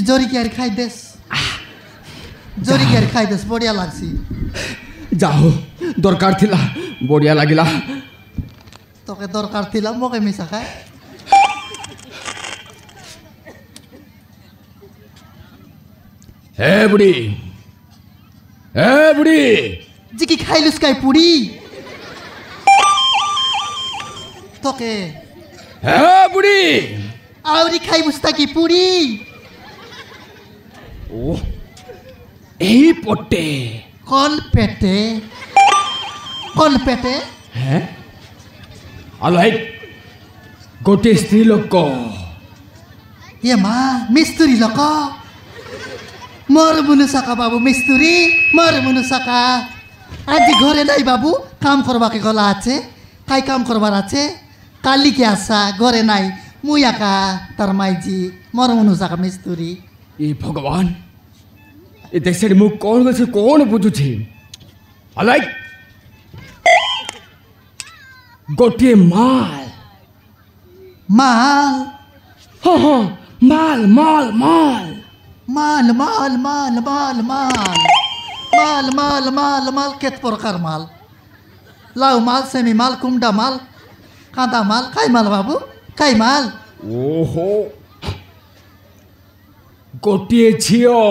জরি কি আর খাই দেস জরি কি আর খাই দেস বড়িয়া লাগছি যাও দরকার থিলা বড়িয়া লাগিলা তোকে দরকার থিলা মকে মিশা খায় হে বুড়ি জি কি খাইলুস কাই পুরি তোকে হে বুড়ি আউরি খাইবুস তাকি পুরি ও এই পটে কল পেটে হ্যাঁ আলাই গোটে স্ত্রী লোক এ মা মিস্তুরি লোক মর মুনু সাকা বাবু মিস্তুরি মর মুনু সাকা আজি ঘরে নাই বাবু কাম করবাকে গলা আছে কাই কাম করবার আছে কালি কে আসা ঘরে নাই মুই একা তার মাইজি মর মুনু সাকা মিস্তুরি এ ভগবান এ দেশের মুখ কোন গেছে কোন বুঝুছি আলাই গোটিয়ে মাল মাল হ্যাঁ হ্যাঁ মাল মাল মাল মাল মাল মাল মাল মাল মাল মাল মাল মাল কেত প্রকার মাল লাউ মাল সেমি মাল কুমডা মাল কাঁদা মাল কাই মাল বাবু কাই মাল ওহো গোটিয়ে ঝিও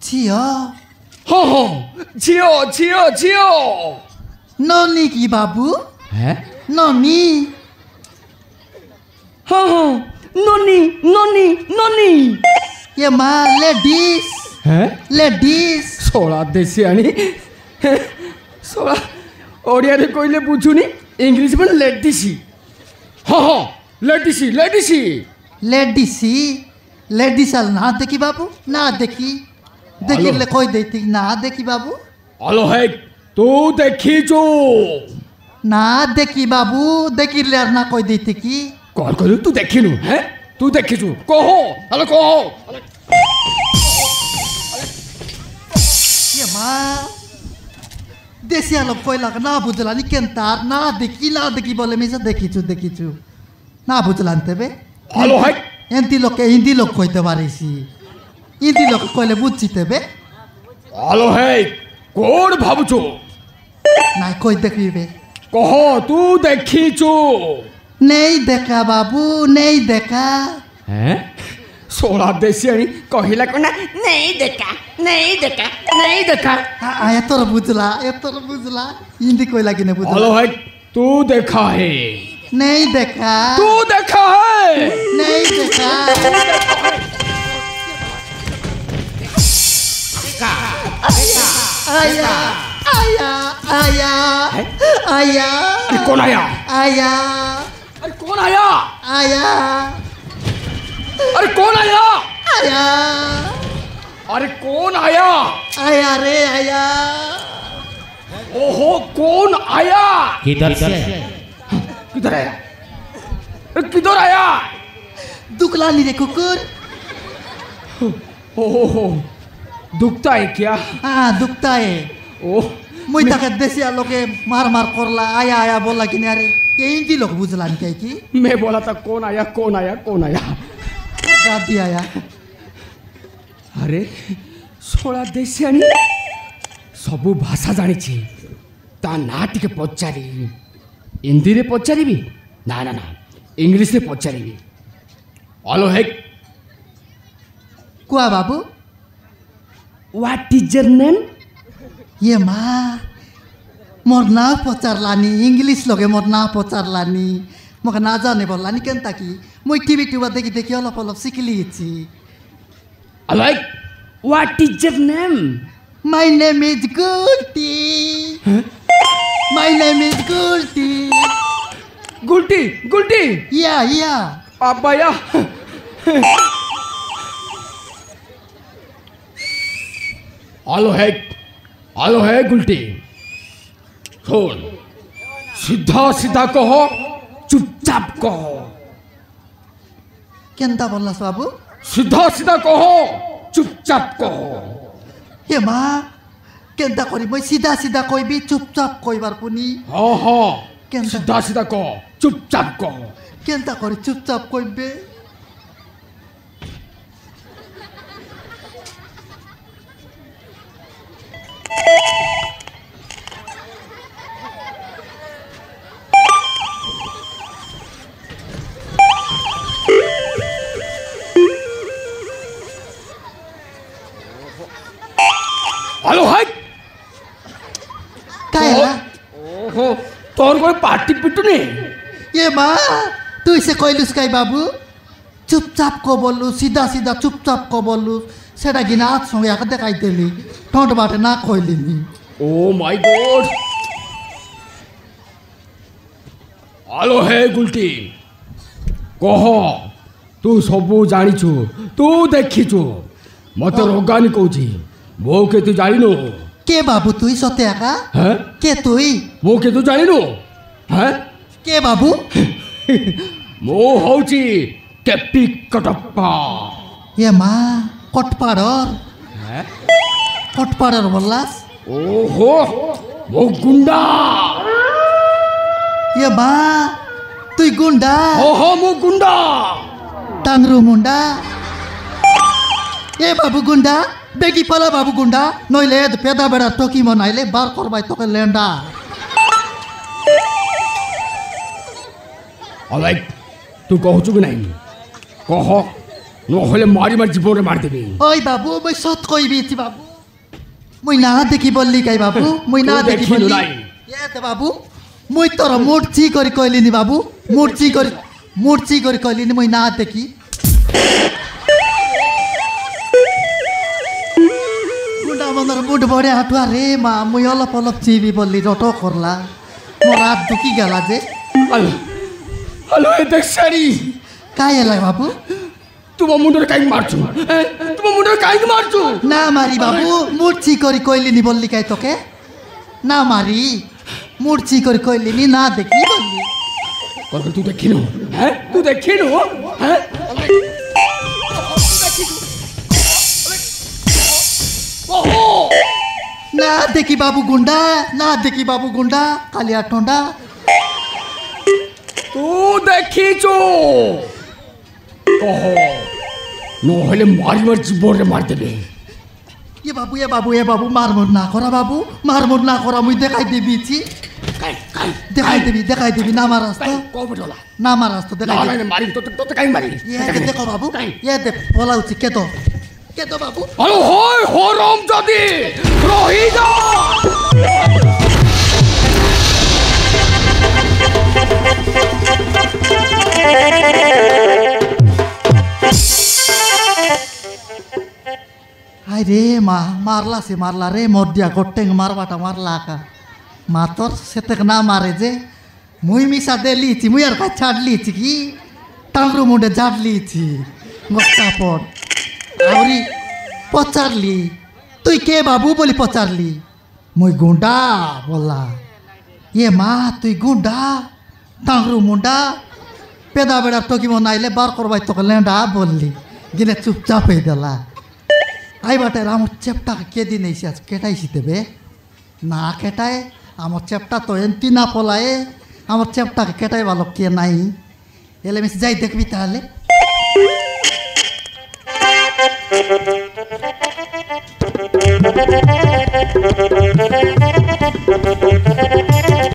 ঝিও হ্যাঁ হ্যাঁ ঝিও ঝিও ঝিও ননি কি বাবু হ্যাঁ ননি হ্যাঁ হ্যাঁ ননি ননি ননি এ মা লেডিস হ্যাঁ লেডিস সোলা দেশি আনি সোলা ওড়িয়ারে কইলে বুঝুনি ইংলিশ বলে লেডিসি হ্যাঁ হ্যাঁ লেডিসি লেডিসি লেডিসি লেডিস আল না দেখি বাবু না দেখি দেখিলে কই দেতি না দেখি বাবু আলো হে তু দেখিছো না দেখি বাবু দেখিলে আর না কই দেতি কি কল কইলু তু দেখিনু হ্যাঁ তু দেখিছু কহ আলো কহ এ মা দেশিয়া লোক কইলা না বুঝলানি কেনতার না দেখি বলে মিশা দেখিছু না বুঝলান তেবে আলো হে এন্তি লোকে হিন্দি লোক কইতে পারিছি হিন্দি লোক কইলে বুঝছি তেবে আলো হে কোন ভাবছো নাই কই দেখিবে কহ তু দেখিছু নেই দেখা বাবু নেই দেখা হ্যাঁ সোলা দেশি আনি কহিলা কোনা নেই দেখা নেই দেখা নেই দেখা এতর বুঝলা হিন্দি কইলা কিনে বুঝলা আলো হে तू देखा है नहीं देखा तू देखा है नहीं देखा आया आया आया आया अरे कौन आया आया अरे कौन आया आया अरे कौन आया आया अरे कौन आया आया रे आया ओहो कौन आया किधर से किधर आया किधर आया दुखलानी रे कुकुर ओहो दुखता है क्या हाँ दुखता है ओह मुई ताके देसिया लोके मार मार करला आया आया बोला कि अरे ये हिंदी लोग बुझलानी क्या की मैं बोला था कौन आया कौन आया कौन आया दादी आया अरे सोला देशियानी सबू भाषा जानी ता ना टिके पचारि हिंदी रे पचारिबी ना ना ना इंग्लिश रे पचारिबी हेलो हेक कुआ बाबू व्हाट इज योर नेम ये माँ मोर ना पचारलानी इंग्लिश लोगे मोर ना पचारलानी मोके ना जाने बोललानी केनता की मुई टीवी टुबा देखि देखि अलप अलप सिखली छी हेलो हेक what is your name My name is Gulti. Huh? My name is Gulti. Gulti Gulti Yeah. अब्बाया हेलो है गुल्टी सुन सीधा सीधा कहो चुपचाप कहो केनता बोललास बाबू सीधा सीधा कहो चुपचाप कहो ये माँ केनता करी मैं सीधा सीधा कोई भी चुपचाप कोई बार पुनी हाँ हाँ केनता सीधा सीधा कहो चुपचाप कहो केनता करी चुपचाप कोई बे हाय काय होला ओहो तोर कोई पार्टी पिटुनी ए मा तुई से कइलुस काय बाबू चुपचाप को बोलू सीधा सीधा चुपचाप को बोलू सेटा गिना हाथ संगे आके देखाई देली ठोंट बाटे ना खोइलिनी ओ माय गॉड हेलो हे गुलटी कह तू सबू जानिछु तू देखिछु मत रोगानी कहूची मो के तू जानिनु के बाबू तुई सत्या का हैं के तुई मो के तू जानिनु हैं के बाबू मो होची टेपी कटप्पा ए मा कटपाडर हैं कटपाडर बोल्लास ओहो मो गुंडा ए मा तुई गुंडा ओहो मो गुंडा टांगरू मुंडा ए बाबू गुंडा बेगी पला बाबू गुंडा नइले पेदा बेडा टोकी मनाइले बार करबाय तोके लेंडा अलराइट तू कहूचु कि नहीं कह নহলে মারি মারি জীবনে মার দেবে ओइ बाबू मैं सत कइबी छि बाबू मुई ना देखि बोल्ली काई बाबू मुई ना तू देखि देखिनु बोल्ली नाई। ए त बाबू मुई तोर मूर्छी करी कइलिनी बाबू मूर्छी करी कइलिनी मुई ना देखि गुंडा बंदर मुड बड़े हाटुआ रे मा मुई अलप अलप चिबी बोल्ली रटो करला मोर हात दुखी गेला जे হ্যালো হ্যালো এ দেখ সারি काय होला बाबू তোমার মুন্ডরে কাই মারছো তোমার মুন্ডরে কাই মারছো ना मारी बाबू मूर्छी करी कइलिनी बोल्ली काई तोके ना मारी मूर्छी करी कइलिनी ना देखि बोल्ली কত তুই দেখিনু হ্যাঁ তুই দেখিনু হ্যাঁ ওহো ना देखि बाबू गुंडा ना देखि बाबू गुंडा कालिया टोंडा তুই দেখিছো কহ নহলে মারি মারি জীবনে মার দেবে ये बाबू मारमुर ना करा बाबू मारमुर ना करा मुई देखाई देबी छि কাই কাই देखाई देबी ना मारस तो কবটলা ना मारस तो না देखाई না মারি তো তো কাই মারি ये देखो बाबू काई? ये दे बोलाउ छि के तो बाबू হ্যালো হয় হরম যদি রহি যা हाय रे मारला रे मोदिया गोटेंग मारबाटा मारला का मातर सेतेक ना मारे जे मुई मिसा देली छि मुई आर का छाडली छि की टांगरू मुंडे झाडली छि मक्का पर आवरी पचारली तुई के बाबू बोली पचारली मुई गुंडा बोला ये माँ तुई गुंडा टांगरू मुंडा पेदा बेड़ा टोकी मनाइले बार करबाई तोके लेंडा बोलली गिने चुपचाप ही देला आई बाटे आम चेपटा के दिन आज केटाइसी देवे ना केटाए आम चेपटा तो एमती ना पलाए आम चेपटा के केटाई वालों के नाई एले मिस जाई देखबी ताहले